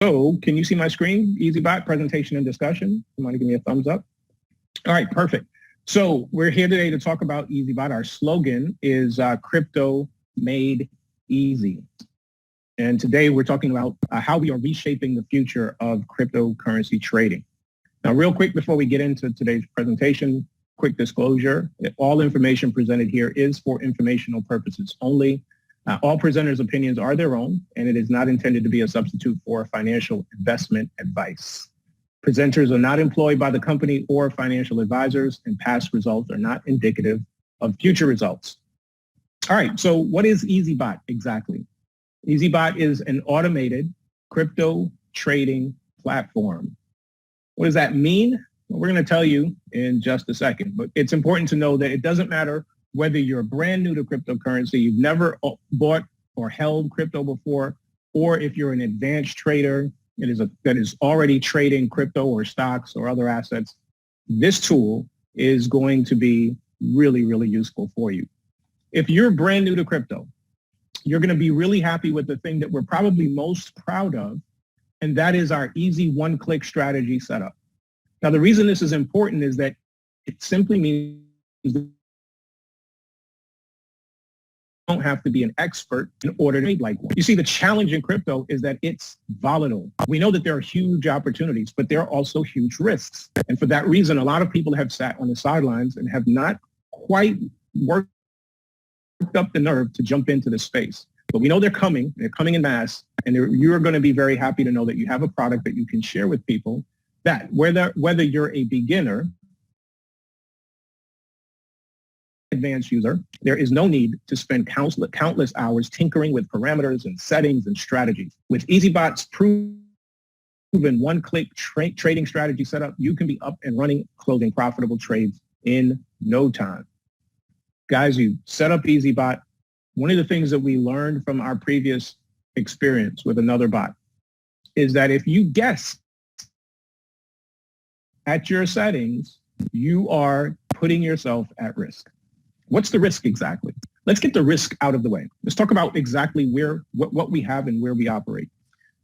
So can you see my screen? EazyBot presentation and discussion. Somebody give me a thumbs up. All right, perfect. So we're here today to talk about EazyBot. Our slogan is crypto made easy. And today we're talking about how we are reshaping the future of cryptocurrency trading. Now, real quick before we get into today's presentation, quick disclosure, all information presented here is for informational purposes only. All presenters' opinions are their own, and it is not intended to be a substitute for financial investment advice. Presenters are not employed by the company or financial advisors, and past results are not indicative of future results. All right, so what is EazyBot exactly? EazyBot is an automated crypto trading platform. What does that mean? Well, we're going to tell you in just a second, but it's important to know that it doesn't matter whether you're brand new to cryptocurrency, you've never bought or held crypto before, or if you're an advanced trader that is already trading crypto or stocks or other assets, this tool is going to be really, really useful for you. If you're brand new to crypto, you're going to be really happy with the thing that we're probably most proud of, and that is our easy one-click strategy setup. Now, the reason this is important is that it simply means don't have to be an expert in order to trade like one. You see, the challenge in crypto is that it's volatile. We know that there are huge opportunities, but there are also huge risks. And for that reason, a lot of people have sat on the sidelines and have not quite worked up the nerve to jump into this space. But we know they're coming in mass, and you're going to be very happy to know that you have a product that you can share with people that whether you're a beginner, advanced user, there is no need to spend countless hours tinkering with parameters and settings and strategies. With EazyBot's proven one-click trading strategy setup, you can be up and running, closing profitable trades in no time. Guys, you set up EazyBot. One of the things that we learned from our previous experience with another bot is that if you guess at your settings, you are putting yourself at risk. What's the risk exactly? Let's get the risk out of the way. Let's talk about exactly what we have and where we operate.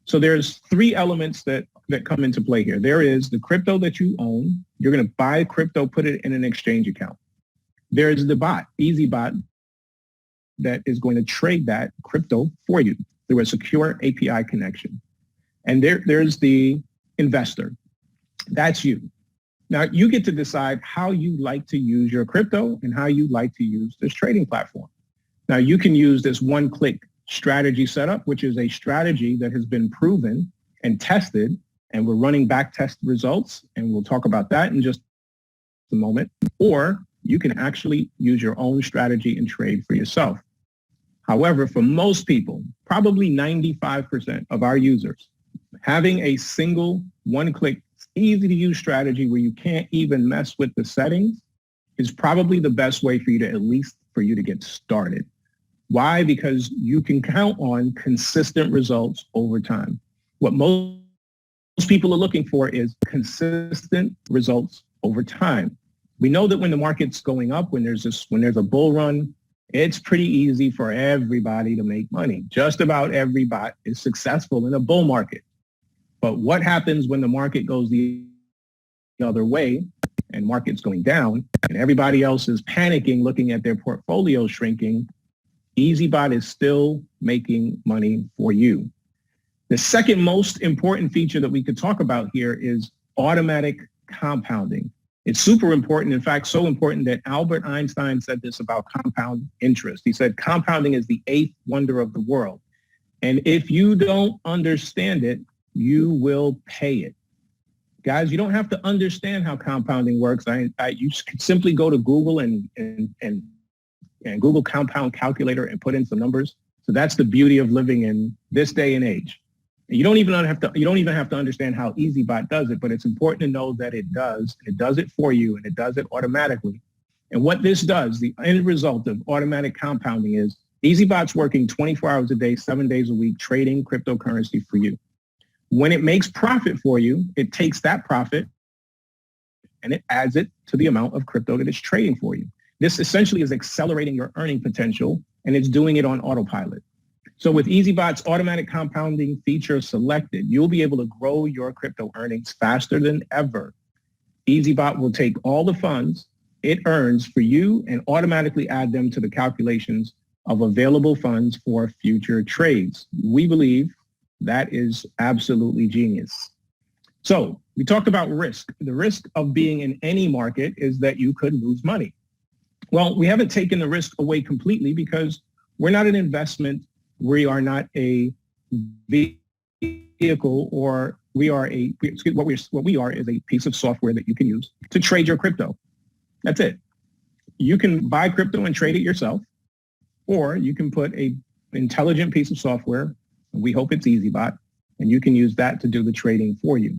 So there's three elements that come into play here. There is the crypto that you own. You're going to buy crypto, put it in an exchange account. There's the bot, EazyBot, that is going to trade that crypto for you through a secure API connection. And there's the investor. That's you. Now, you get to decide how you like to use your crypto and how you like to use this trading platform. Now, you can use this one-click strategy setup, which is a strategy that has been proven and tested, and we're running back test results, and we'll talk about that in just a moment. Or you can actually use your own strategy and trade for yourself. However, for most people, probably 95% of our users, having a single one-click easy-to-use strategy where you can't even mess with the settings is probably the best way for you to, at least for you to get started. Why? Because you can count on consistent results over time. What most people are looking for is consistent results over time. We know that when the market's going up, when there's a bull run, it's pretty easy for everybody to make money. Just about every bot is successful in a bull market. But what happens when the market goes the other way and market's going down and everybody else is panicking, looking at their portfolio shrinking? EazyBot is still making money for you. The second most important feature that we could talk about here is automatic compounding. It's super important. In fact, so important that Albert Einstein said this about compound interest. He said, compounding is the eighth wonder of the world. And if you don't understand it, you will pay it. Guys, you don't have to understand how compounding works. You can simply go to Google and Google compound calculator and put in some numbers. So that's the beauty of living in this day and age. You don't even have to understand how EazyBot does it, but it's important to know that it does. It does it for you, and it does it automatically. And what this does, the end result of automatic compounding is EazyBot's working 24 hours a day, 7 days a week, trading cryptocurrency for you. When it makes profit for you, it takes that profit and it adds it to the amount of crypto that it's trading for you. This essentially is accelerating your earning potential, and it's doing it on autopilot. So with EazyBot's automatic compounding feature selected, you'll be able to grow your crypto earnings faster than ever. EazyBot will take all the funds it earns for you and automatically add them to the calculations of available funds for future trades. We believe that is absolutely genius. So we talked about risk. The risk of being in any market is that you could lose money. Well, we haven't taken the risk away completely because we're not an investment. We are not a vehicle, or we are what we are is a piece of software that you can use to trade your crypto. That's it. You can buy crypto and trade it yourself, or you can put an intelligent piece of software, we hope it's EazyBot, and you can use that to do the trading for you.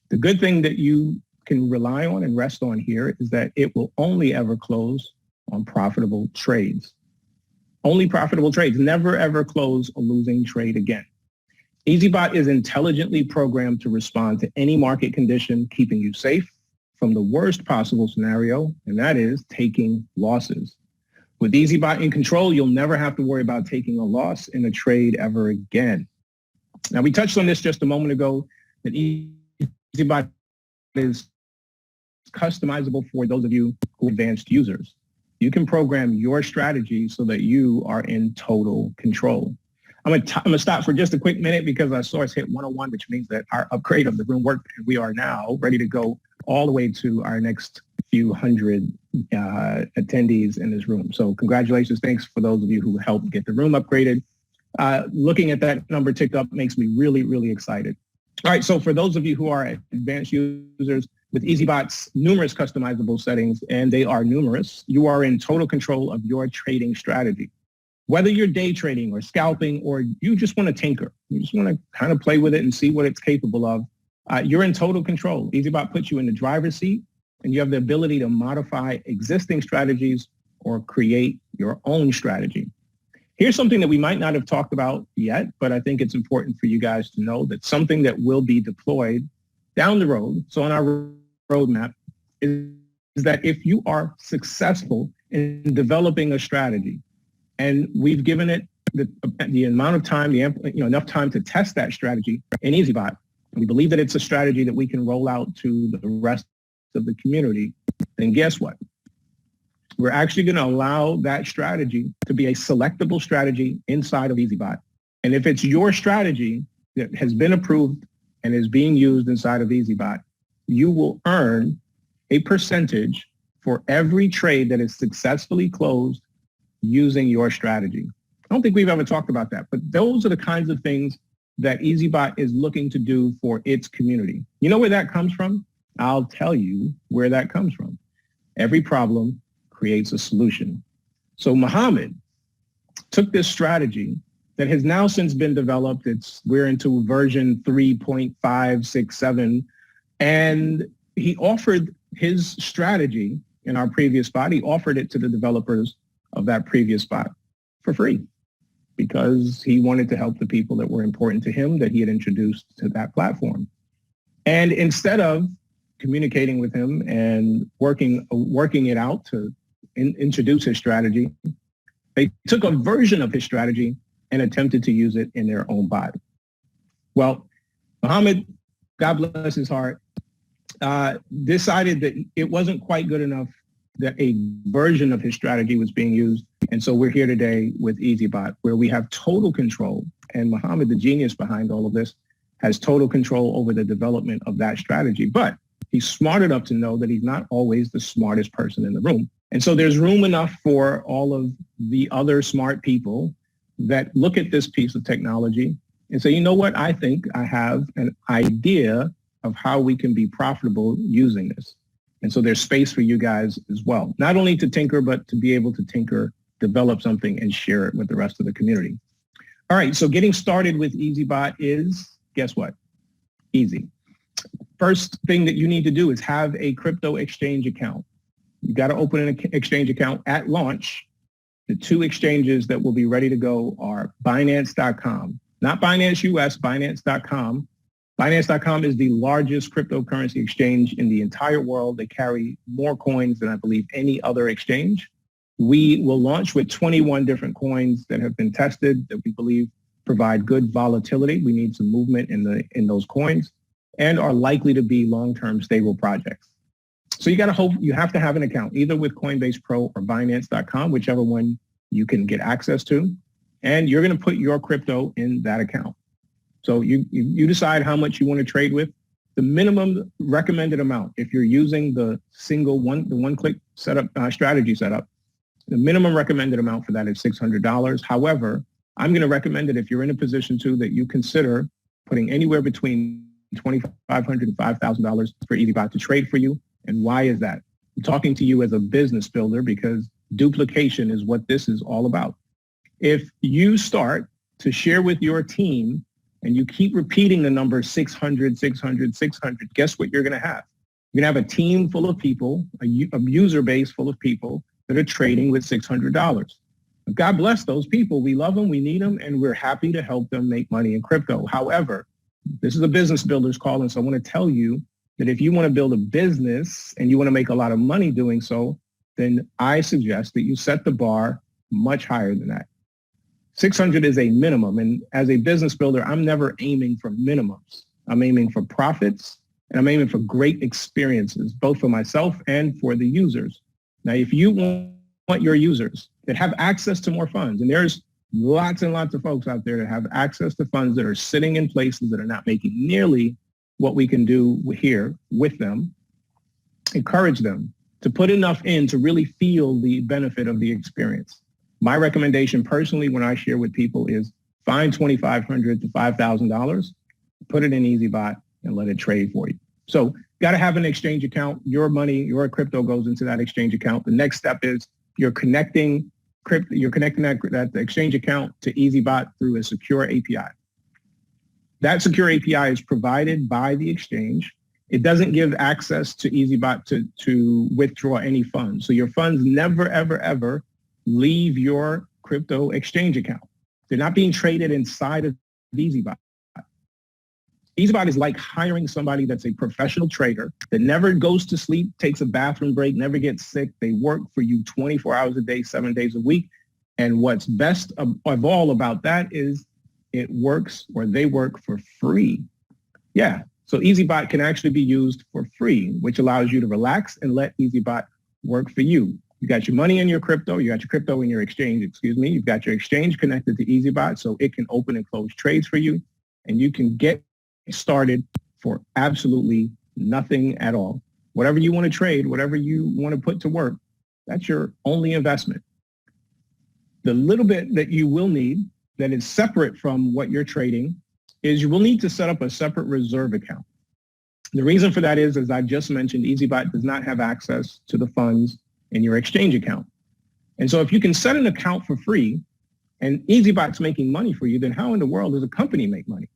The good thing that you can rely on and rest on here is that it will only ever close on profitable trades. Only profitable trades, never ever close a losing trade again. EazyBot is intelligently programmed to respond to any market condition, keeping you safe from the worst possible scenario, and that is taking losses. With EazyBot in control, you'll never have to worry about taking a loss in a trade ever again. Now, we touched on this just a moment ago, that EazyBot is customizable for those of you who are advanced users. You can program your strategy so that you are in total control. I'm going to stop for just a quick minute because I saw us hit 101, which means that our upgrade of the room worked, and we are now ready to go all the way to our next few hundred attendees in this room. So congratulations. Thanks for those of you who helped get the room upgraded. Looking at that number tick up makes me really, really excited. All right, so for those of you who are advanced users, with EazyBot's numerous customizable settings, and they are numerous, you are in total control of your trading strategy. Whether you're day trading or scalping, or you just want to tinker, you just want to kind of play with it and see what it's capable of, you're in total control. EazyBot puts you in the driver's seat, and you have the ability to modify existing strategies or create your own strategy. Here's something that we might not have talked about yet, but I think it's important for you guys to know that something that will be deployed down the road, so on our roadmap, is that if you are successful in developing a strategy, and we've given it the amount of time, enough time to test that strategy in EazyBot, and we believe that it's a strategy that we can roll out to the rest of the community, then guess what? We're actually going to allow that strategy to be a selectable strategy inside of EazyBot. And if it's your strategy that has been approved and is being used inside of EazyBot, you will earn a percentage for every trade that is successfully closed using your strategy. I don't think we've ever talked about that, but those are the kinds of things that EazyBot is looking to do for its community. You know where that comes from? I'll tell you where that comes from. Every problem creates a solution. So Mohammed took this strategy that has now since been developed. We're into version 3.567, and he offered his strategy in our previous spot. He offered it to the developers of that previous spot for free because he wanted to help the people that were important to him that he had introduced to that platform. And instead of communicating with him and working it out to introduce his strategy, they took a version of his strategy and attempted to use it in their own bot. Well, Mohammed, God bless his heart, decided that it wasn't quite good enough that a version of his strategy was being used. And so we're here today with EazyBot, where we have total control. And Mohammed, the genius behind all of this, has total control over the development of that strategy. But he's smart enough to know that he's not always the smartest person in the room. And so there's room enough for all of the other smart people that look at this piece of technology and say, you know what, I think I have an idea of how we can be profitable using this. And so there's space for you guys as well, not only to tinker, but to be able to tinker, develop something, and share it with the rest of the community. All right, so getting started with EazyBot is, guess what? Easy. First thing that you need to do is have a crypto exchange account. You've got to open an exchange account at launch. The two exchanges that will be ready to go are Binance.com, not Binance US, Binance.com. Binance.com is the largest cryptocurrency exchange in the entire world. They carry more coins than I believe any other exchange. We will launch with 21 different coins that have been tested that we believe provide good volatility. We need some movement in those coins, and are likely to be long-term stable projects. So you have to have an account either with Coinbase Pro or Binance.com, whichever one you can get access to, and you're going to put your crypto in that account. So you decide how much you want to trade with. The minimum recommended amount, if you're using the one-click setup strategy setup, the minimum recommended amount for that is $600. However, I'm going to recommend it if you're in a position that you consider putting anywhere between $2,500 and $5,000 for EazyBot to trade for you. And why is that? I'm talking to you as a business builder because duplication is what this is all about. If you start to share with your team and you keep repeating the number 600, 600, 600, guess what you're going to have? You're going to have a team full of people, a user base full of people that are trading with $600. God bless those people. We love them, we need them, and we're happy to help them make money in crypto. However, this is a business builder's call, and so I want to tell you that if you want to build a business and you want to make a lot of money doing so, then I suggest that you set the bar much higher than that. 600 is a minimum, and as a business builder, I'm never aiming for minimums. I'm aiming for profits, and I'm aiming for great experiences, both for myself and for the users. Now, if you want your users that have access to more funds, and there's lots and lots of folks out there that have access to funds that are sitting in places that are not making nearly what we can do here with them, encourage them to put enough in to really feel the benefit of the experience. My recommendation personally when I share with people is find $2,500 to $5,000, put it in EazyBot, and let it trade for you. So got to have an exchange account. Your money, your crypto goes into that exchange account. The next step is you're connecting that exchange account to EazyBot through a secure API. That secure API is provided by the exchange. It doesn't give access to EazyBot to withdraw any funds. So your funds never, ever, ever leave your crypto exchange account. They're not being traded inside of EazyBot. EazyBot is like hiring somebody that's a professional trader that never goes to sleep, takes a bathroom break, never gets sick. They work for you 24 hours a day, 7 days a week. And what's best of all about that is it works, or they work for free. Yeah. So EazyBot can actually be used for free, which allows you to relax and let EazyBot work for you. You got your money in your crypto. You got your crypto in your exchange, You've got your exchange connected to EazyBot so it can open and close trades for you. And you can get started for absolutely nothing at all. Whatever you want to trade, whatever you want to put to work, that's your only investment. The little bit that you will need that is separate from what you're trading is you will need to set up a separate reserve account. The reason for that is, as I just mentioned, EazyBot does not have access to the funds in your exchange account. And so if you can set an account for free and EazyBot's making money for you, then how in the world does a company make money?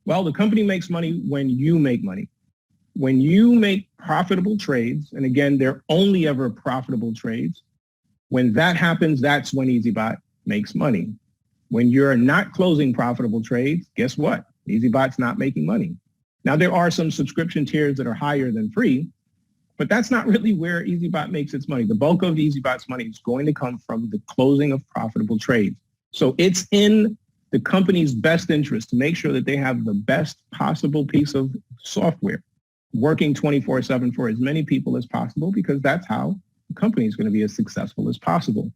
Well, the company makes money when you make money. When you make profitable trades, and again, they're only ever profitable trades, when that happens, that's when EazyBot makes money. When you're not closing profitable trades, guess what? EazyBot's not making money. Now, there are some subscription tiers that are higher than free, but that's not really where EazyBot makes its money. The bulk of EazyBot's money is going to come from the closing of profitable trades. So it's in the company's best interest to make sure that they have the best possible piece of software working 24/7 for as many people as possible, because that's how the company is going to be as successful as possible.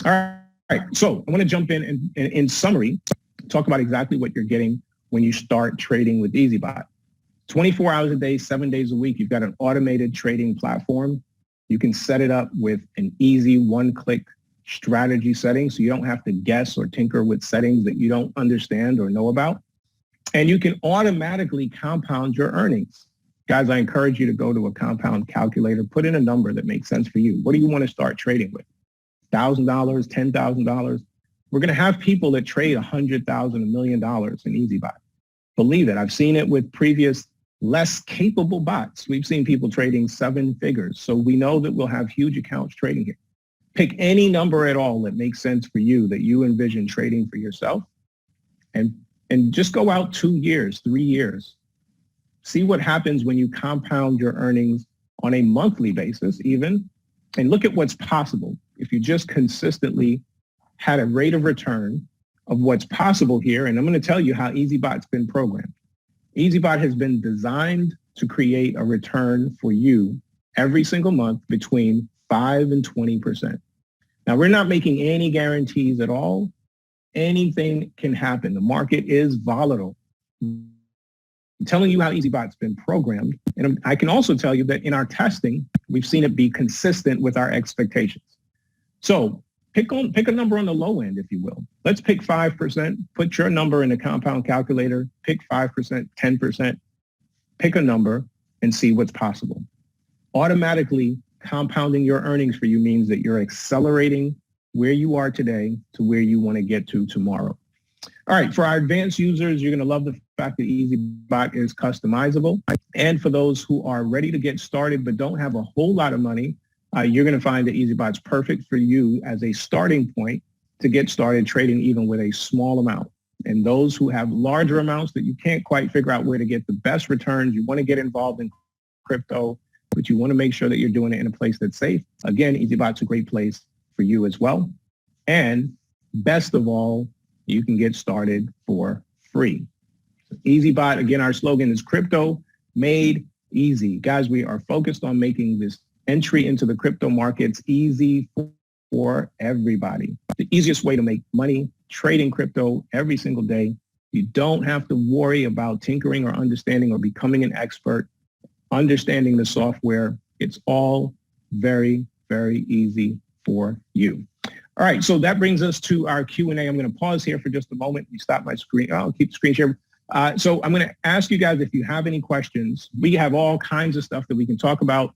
All right. So I want to jump in summary, talk about exactly what you're getting when you start trading with EazyBot. 24 hours a day, 7 days a week, you've got an automated trading platform. You can set it up with an easy one-click strategy setting, so you don't have to guess or tinker with settings that you don't understand or know about. And you can automatically compound your earnings. Guys, I encourage you to go to a compound calculator, put in a number that makes sense for you. What do you want to start trading with? $1,000, $10,000? We're going to have people that trade $100,000, $1 million in EazyBot. Believe it. I've seen it with previous less capable bots. We've seen people trading 7 figures. So we know that we'll have huge accounts trading here. Pick any number at all that makes sense for you, that you envision trading for yourself, and just go out 2 years, 3 years. See what happens when you compound your earnings on a monthly basis even, and look at what's possible if you just consistently had a rate of return of what's possible here, and I'm going to tell you how EazyBot's been programmed. EazyBot has been designed to create a return for you every single month between 5 and 20%. Now, we're not making any guarantees at all. Anything can happen. The market is volatile. I'm telling you how EazyBot's been programmed. And I can also tell you that in our testing, we've seen it be consistent with our expectations. So pick a number on the low end, if you will. Let's pick 5%. Put your number in the compound calculator. Pick 5%, 10%. Pick a number and see what's possible. Automatically compounding your earnings for you means that you're accelerating where you are today to where you want to get to tomorrow. All right, for our advanced users, you're going to love the fact that EazyBot is customizable. And for those who are ready to get started but don't have a whole lot of money, you're going to find that EazyBot's perfect for you as a starting point to get started trading even with a small amount. And those who have larger amounts that you can't quite figure out where to get the best returns, you want to get involved in crypto, but you want to make sure that you're doing it in a place that's safe. Again, EazyBot's a great place for you as well. And best of all, you can get started for free. So EazyBot, again, our slogan is crypto made easy. Guys, we are focused on making this entry into the crypto markets easy for everybody. The easiest way to make money trading crypto every single day. You don't have to worry about tinkering or understanding or becoming an expert, understanding the software. It's all very, very easy for you. All right, so that brings us to our Q&A. I'm going to pause here for just a moment. You stop my screen. I'll keep the screen share. So I'm going to ask you guys if you have any questions. We have all kinds of stuff that we can talk about.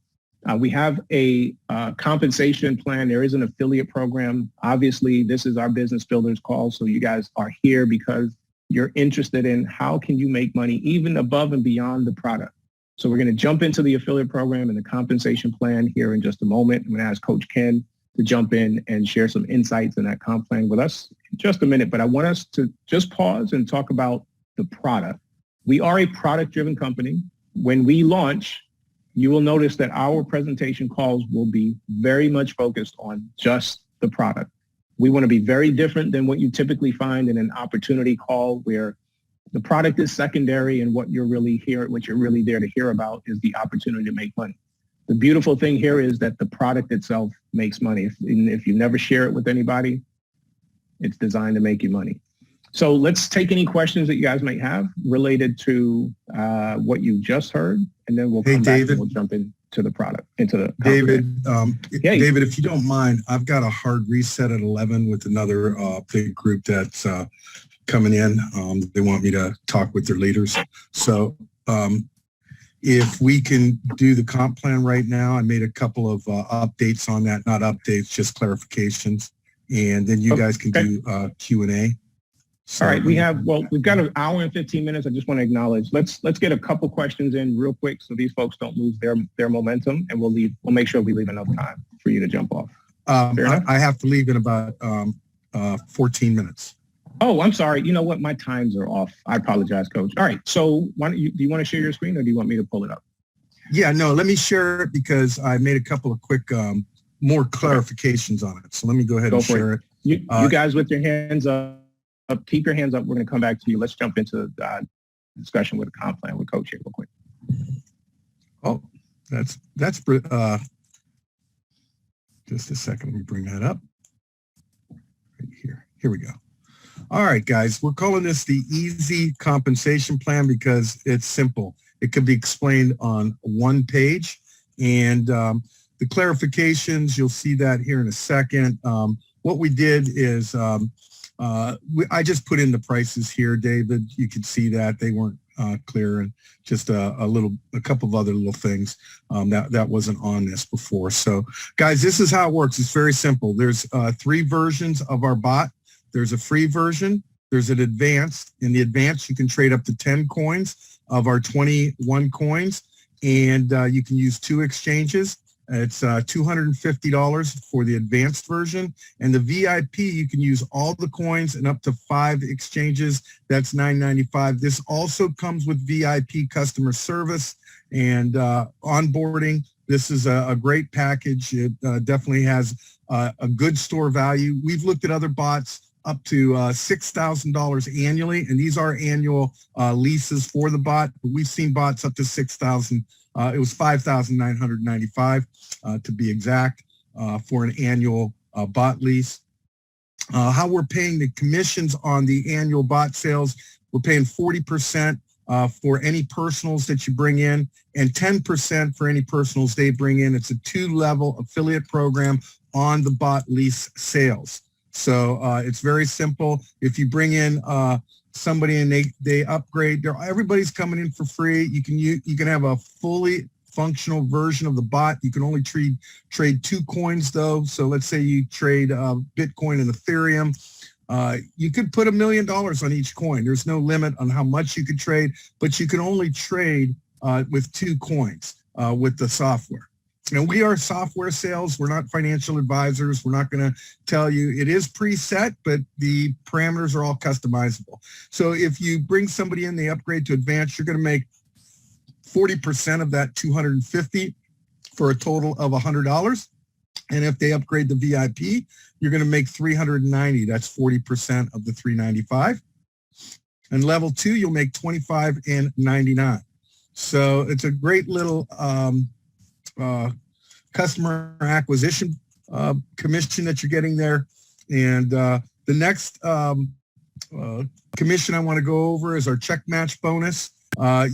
We have a compensation plan. There is an affiliate program. Obviously, this is our business builders call. So you guys are here because you're interested in how can you make money even above and beyond the product. So we're going to jump into the affiliate program and the compensation plan here in just a moment. I'm going to ask Coach Ken to jump in and share some insights in that comp plan with us in just a minute. But I want us to just pause and talk about the product. We are a product-driven company. When we launch, you will notice that our presentation calls will be very much focused on just the product. We want to be very different than what you typically find in an opportunity call where the product is secondary and what you're really there to hear about is the opportunity to make money. The beautiful thing here is that the product itself makes money. If you never share it with anybody, it's designed to make you money. So let's take any questions that you guys might have related to what you just heard, and then we'll come back and we'll jump into the product, into the David, David, if you don't mind, I've got a hard reset at 11 with another big group that's coming in. They want me to talk with their leaders. So if we can do the comp plan right now, I made a couple of updates on that, not updates, just clarifications. And then you guys can do Q&A. So, all right, we've got an hour and 15 minutes. I just want to acknowledge, let's get a couple questions in real quick so these folks don't lose their momentum, and we'll make sure we leave enough time for you to jump off. I have to leave in about 14 minutes. Oh, I'm sorry. You know what? My times are off. I apologize, Coach. All right. So do you want to share your screen or do you want me to pull it up? Yeah, no, let me share it because I made a couple of quick, more clarifications on it. So let me go ahead and share it. You guys with your hands up, keep your hands up. We're going to come back to you. Let's jump into the discussion with the comp plan with Coach here real quick. Oh, that's just a second. Let me bring that up right here. Here we go. All right, guys, we're calling this the Easy Compensation Plan because it's simple. It can be explained on one page. And the clarifications, you'll see that here in a second. What we did is I just put in the prices here, David. You can see that they weren't clear, and just a couple of other little things that wasn't on this before. So, guys, this is how it works. It's very simple. There's 3 versions of our bot. There's a free version. There's an advanced. In the advanced, you can trade up to 10 coins of our 21 coins, and you can use 2 exchanges. It's $250 for the advanced version. And the VIP, you can use all the coins and up to 5 exchanges. That's $9.95. This also comes with VIP customer service and onboarding. This is a great package. It definitely has a good store value. We've looked at other bots. up to $6,000 annually, and these are annual leases for the bot. But we've seen bots up to $6,000. It was $5,995 to be exact for an annual bot lease. How we're paying the commissions on the annual bot sales, we're paying 40% for any personals that you bring in and 10% for any personals they bring in. It's a 2-level affiliate program on the bot lease sales. So it's very simple. If you bring in somebody and they upgrade, everybody's coming in for free. You can have a fully functional version of the bot. You can only trade 2 coins though. So let's say you trade Bitcoin and Ethereum. You could put $1 million on each coin. There's no limit on how much you could trade, but you can only trade with 2 coins with the software. And we are software sales. We're not financial advisors. We're not going to tell you. It is preset, but the parameters are all customizable. So if you bring somebody in, they upgrade to advanced, you're going to make 40% of that $250 for a total of $100. And if they upgrade the VIP, you're going to make $390. That's 40% of the $395. And level 2, you'll make $25 and $99. So it's a great little customer acquisition commission that you're getting there. And the next commission I want to go over is our check match bonus.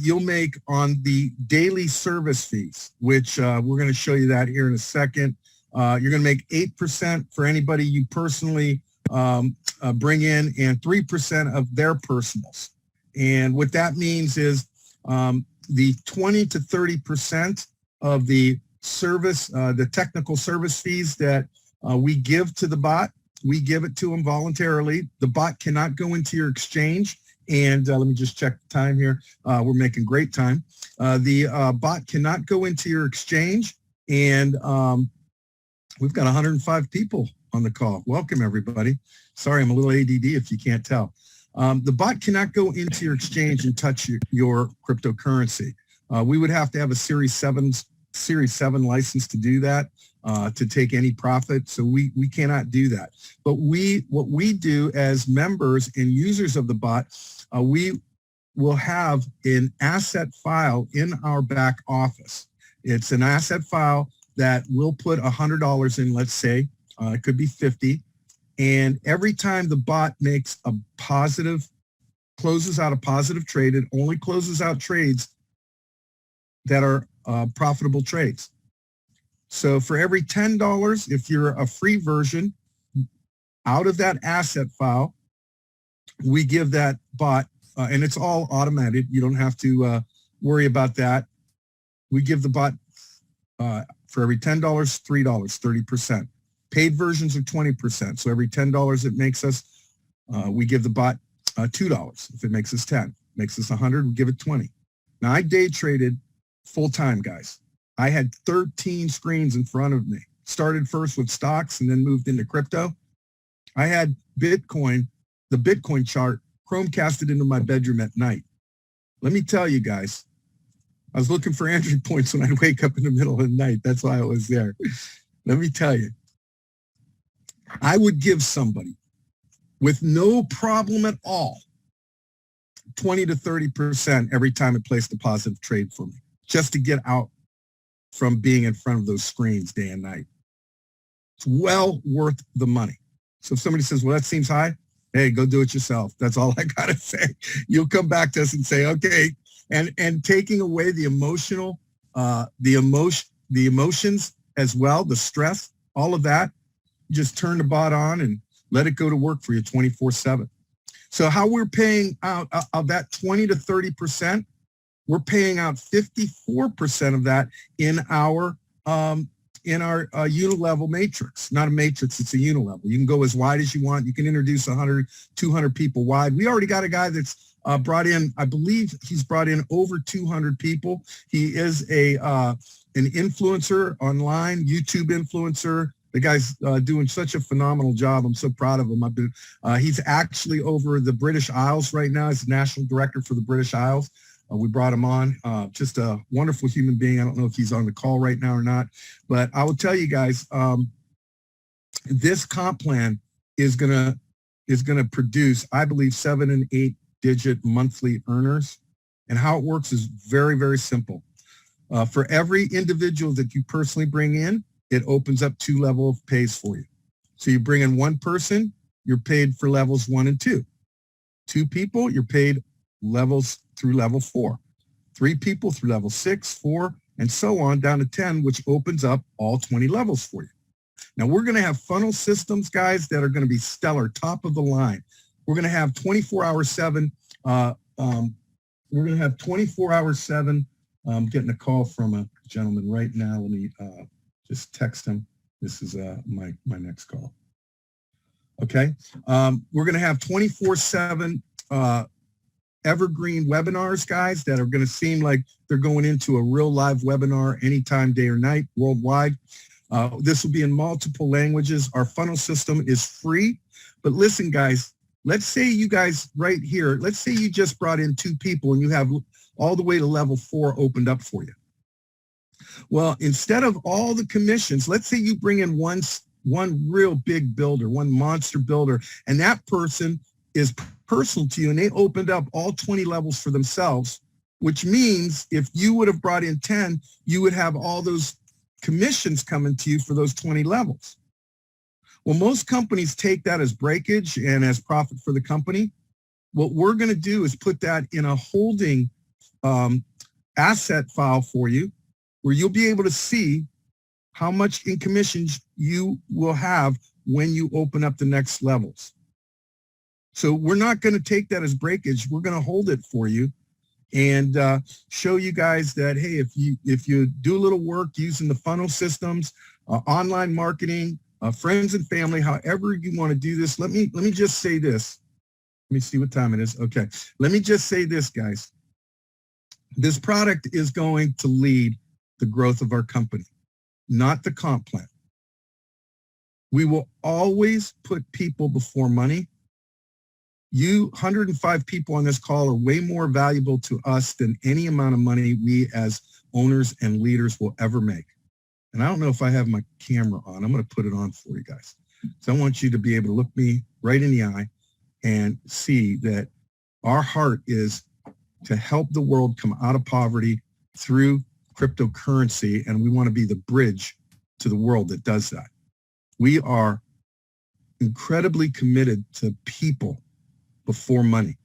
You'll make on the daily service fees, which we're going to show you that here in a second. You're going to make 8% for anybody you personally bring in and 3% of their personals. And what that means is the 20 to 30% of the service, the technical service fees that we give to the bot, we give it to them voluntarily. The bot cannot go into your exchange. And let me just check the time here. We're making great time. The bot cannot go into your exchange. And we've got 105 people on the call. Welcome, everybody. Sorry, I'm a little ADD if you can't tell. The bot cannot go into your exchange and touch your cryptocurrency. We would have to have a Series 7 license to do that, to take any profit. So we cannot do that. But what we do as members and users of the bot, we will have an asset file in our back office. It's an asset file that we'll put $100 in, let's say. It could be 50. And every time the bot makes a positive, closes out a positive trade, it only closes out trades that are profitable trades. So for every $10, if you're a free version, out of that asset file, we give that bot, and it's all automated. You don't have to worry about that. We give the bot for every $10, $3, 30%. Paid versions are 20%. So every $10 it makes us, we give the bot $2. If it makes us 10, makes us 100, we give it 20. Now I day traded full time, guys. I had 13 screens in front of me. Started first with stocks and then moved into crypto. I had Bitcoin, the Bitcoin chart, Chromecasted into my bedroom at night. Let me tell you guys, I was looking for entry points when I'd wake up in the middle of the night. That's why I was there. Let me tell you, I would give somebody with no problem at all 20 to 30% every time it placed a positive trade for me, just to get out from being in front of those screens day and night. It's well worth the money. So if somebody says, well, that seems high, hey, go do it yourself. That's all I got to say. You'll come back to us and say, okay. And taking away the emotional, the emotions as well, the stress, all of that, just turn the bot on and let it go to work for you 24/7. So how we're paying out of that 20 to 30%, we're paying out 54% of that in our unilevel matrix. Not a matrix, it's a unilevel. You can go as wide as you want. You can introduce 100, 200 people wide. We already got a guy that's brought in, I believe he's brought in over 200 people. He is an influencer online, YouTube influencer. The guy's doing such a phenomenal job. I'm so proud of him. He's actually over the British Isles right now. He's the national director for the British Isles. We brought him on. Just a wonderful human being. I don't know if he's on the call right now or not, but I will tell you guys, this comp plan is going to is going to produce, I believe, 7 and 8 digit monthly earners. And how it works is very, very simple. For every individual that you personally bring in, it opens up 2 levels of pays for you. So you bring in 1 person, you're paid for levels 1 and 2. 2 people, you're paid levels through level 4. 3 people through level 6, 4, and so on down to 10, which opens up all 20 levels for you. Now we're going to have funnel systems, guys, that are going to be stellar, top of the line. We're going to have 24/7. We're going to have 24/7. I'm getting a call from a gentleman right now. Let me just text him. This is my next call. Okay. We're going to have 24/7 evergreen webinars, guys, that are going to seem like they're going into a real live webinar anytime, day or night, worldwide. This will be in multiple languages. Our funnel system is free. But listen, guys, let's say you guys right here, let's say you just brought in 2 people and you have all the way to level 4 opened up for you. Well, instead of all the commissions, let's say you bring in one real big builder, one monster builder, and that person is personal to you and they opened up all 20 levels for themselves, which means if you would have brought in 10, you would have all those commissions coming to you for those 20 levels. Well, most companies take that as breakage and as profit for the company. What we're going to do is put that in a holding asset file for you, where you'll be able to see how much in commissions you will have when you open up the next levels. So we're not going to take that as breakage. We're going to hold it for you and show you guys that, hey, if you do a little work using the funnel systems, online marketing, friends and family, however you want to do this, let me just say this. Let me see what time it is. Okay. Let me just say this, guys. This product is going to lead the growth of our company, not the comp plan. We will always put people before money. You 105 people on this call are way more valuable to us than any amount of money we as owners and leaders will ever make. And I don't know if I have my camera on. I'm going to put it on for you guys. So I want you to be able to look me right in the eye and see that our heart is to help the world come out of poverty through cryptocurrency, and we want to be the bridge to the world that does that. We are incredibly committed to people before money.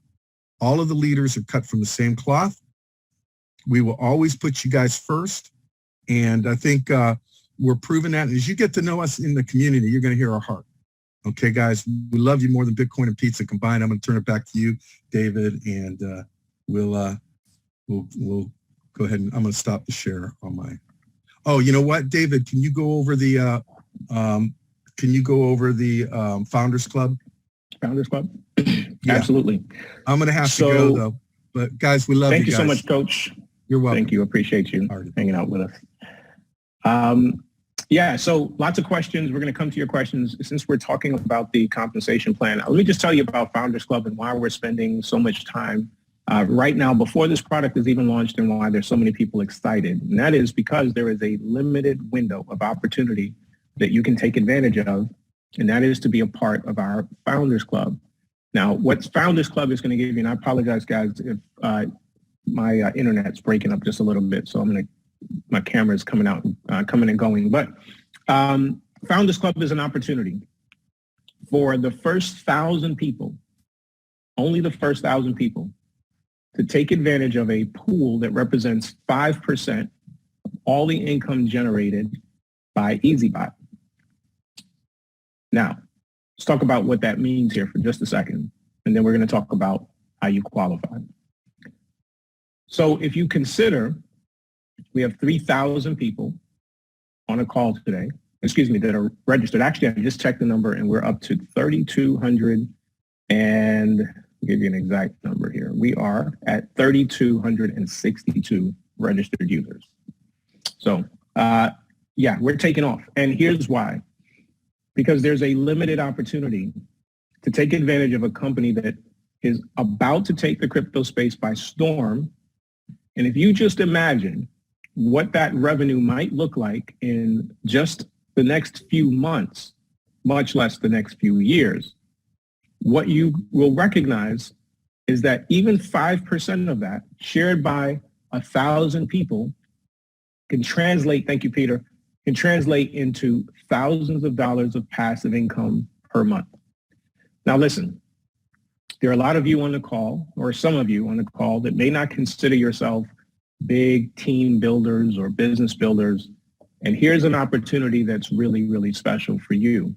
All of the leaders are cut from the same cloth. We will always put you guys first, and I think we're proving that. And as you get to know us in the community, you're going to hear our heart. Okay, guys, we love you more than Bitcoin and pizza combined. I'm going to turn it back to you, David, and we'll go ahead and I'm going to stop the share on my. Oh, you know what, David? Can you go over the Founders Club? Founders Club? Yeah. Absolutely. I'm going to have to go though. But guys, we love you guys. Thank you so much, Coach. You're welcome. Thank you. Appreciate you hanging out with us. Yeah, so lots of questions. We're going to come to your questions. Since we're talking about the compensation plan, let me just tell you about Founders Club and why we're spending so much time right now before this product is even launched and why there's so many people excited. And that is because there is a limited window of opportunity that you can take advantage of, and that is to be a part of our Founders Club. Now, what Founders Club is going to give you, and I apologize, guys, if my internet's breaking up just a little bit, so my camera is coming and going. But Founders Club is an opportunity for the first 1,000 people, only the first 1,000 people, to take advantage of a pool that represents 5% of all the income generated by EazyBot. Now, let's talk about what that means here for just a second, and then we're going to talk about how you qualify. So if you consider we have 3,000 people on a call today, that are registered. Actually, I just checked the number and we're up to 3,200 and I'll give you an exact number here. We are at 3,262 registered users. So yeah, we're taking off. And here's why. Because there's a limited opportunity to take advantage of a company that is about to take the crypto space by storm. And if you just imagine what that revenue might look like in just the next few months, much less the next few years, what you will recognize is that even 5% of that shared by 1,000 people can translate, thank you, Peter, can translate into thousands of dollars of passive income per month. Now listen, there are a lot of you on the call, or some of you on the call, that may not consider yourself big team builders or business builders. And here's an opportunity that's really, really special for you,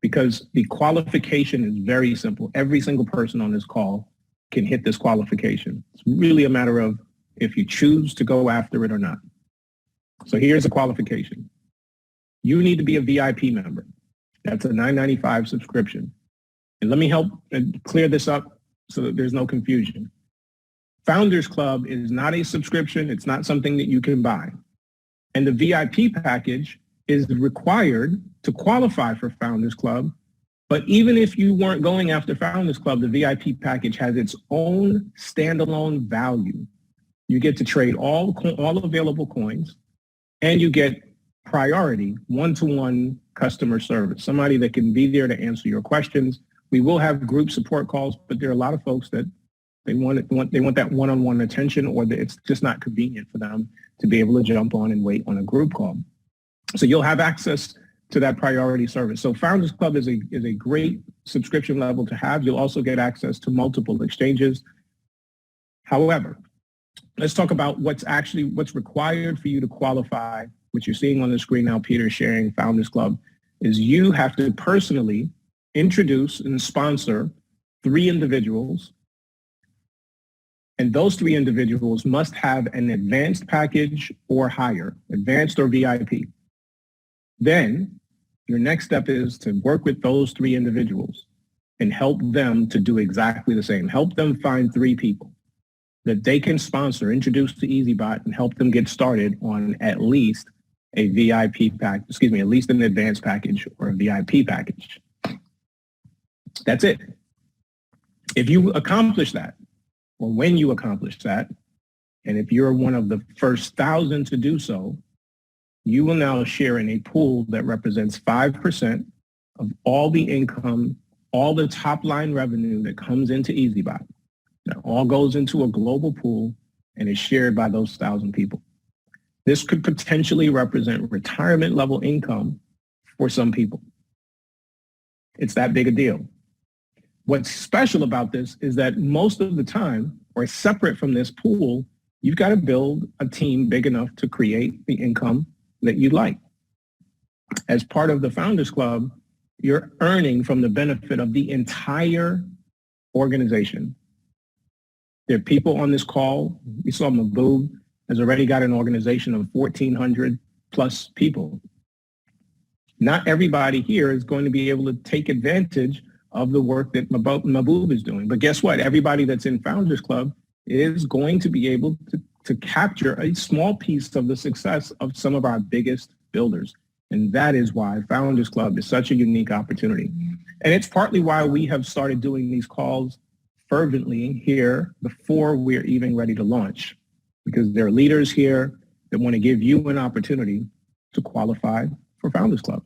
because the qualification is very simple. Every single person on this call can hit this qualification. It's really a matter of if you choose to go after it or not. So here's the qualification. You need to be a VIP member. That's a $9.95 subscription. And let me help clear this up so that there's no confusion. Founders Club is not a subscription. It's not something that you can buy. And the VIP package is required to qualify for Founders Club. But even if you weren't going after Founders Club, the VIP package has its own standalone value. You get to trade all available coins, and you get priority, one-to-one customer service, somebody that can be there to answer your questions. We will have group support calls, but there are a lot of folks that they want that one-on-one attention, or that it's just not convenient for them to be able to jump on and wait on a group call. So you'll have access to that priority service. So Founders Club is a great subscription level to have. You'll also get access to multiple exchanges. However, let's talk about what's required for you to qualify. What you're seeing on the screen now, Peter sharing Founders Club, is you have to personally introduce and sponsor 3 individuals. And those 3 individuals must have an advanced package or higher, advanced or VIP. Then your next step is to work with those 3 individuals and help them to do exactly the same. Help them find 3 people that they can sponsor, introduce to EazyBot, and help them get started on at least a VIP package, at least an advanced package or a VIP package. That's it. If you accomplish that, or when you accomplish that, and if you're one of the first 1,000 to do so, you will now share in a pool that represents 5% of all the income, all the top line revenue that comes into EazyBot. That all goes into a global pool and is shared by those 1,000 people. This could potentially represent retirement level income for some people. It's that big a deal. What's special about this is that most of the time, or separate from this pool, you've got to build a team big enough to create the income that you like. As part of the Founders Club, you're earning from the benefit of the entire organization. There are people on this call. We saw Mahbub has already got an organization of 1,400 plus people. Not everybody here is going to be able to take advantage of the work that Mahbub is doing. But guess what? Everybody that's in Founders Club is going to be able to capture a small piece of the success of some of our biggest builders. And that is why Founders Club is such a unique opportunity. And it's partly why we have started doing these calls fervently here before we're even ready to launch, because there are leaders here that want to give you an opportunity to qualify for Founders Club.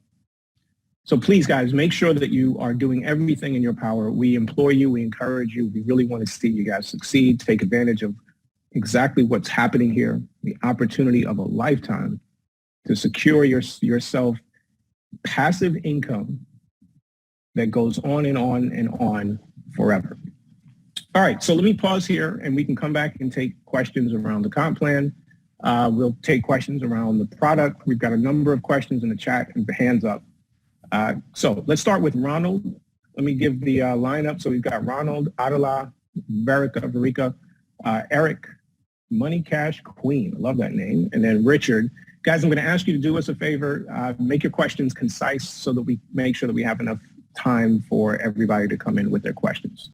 So please, guys, make sure that you are doing everything in your power. We implore you, we encourage you, we really want to see you guys succeed, take advantage of exactly what's happening here, the opportunity of a lifetime to secure yourself passive income that goes on and on and on forever. All right, so let me pause here and we can come back and take questions around the comp plan. We'll take questions around the product. We've got a number of questions in the chat and hands up. So let's start with Ronald. Let me give the lineup. So we've got Ronald, Adela, Verika, Eric, Money Cash Queen. I love that name. And then Richard. Guys, I'm going to ask you to do us a favor. Make your questions concise so that we make sure that we have enough time for everybody to come in with their questions.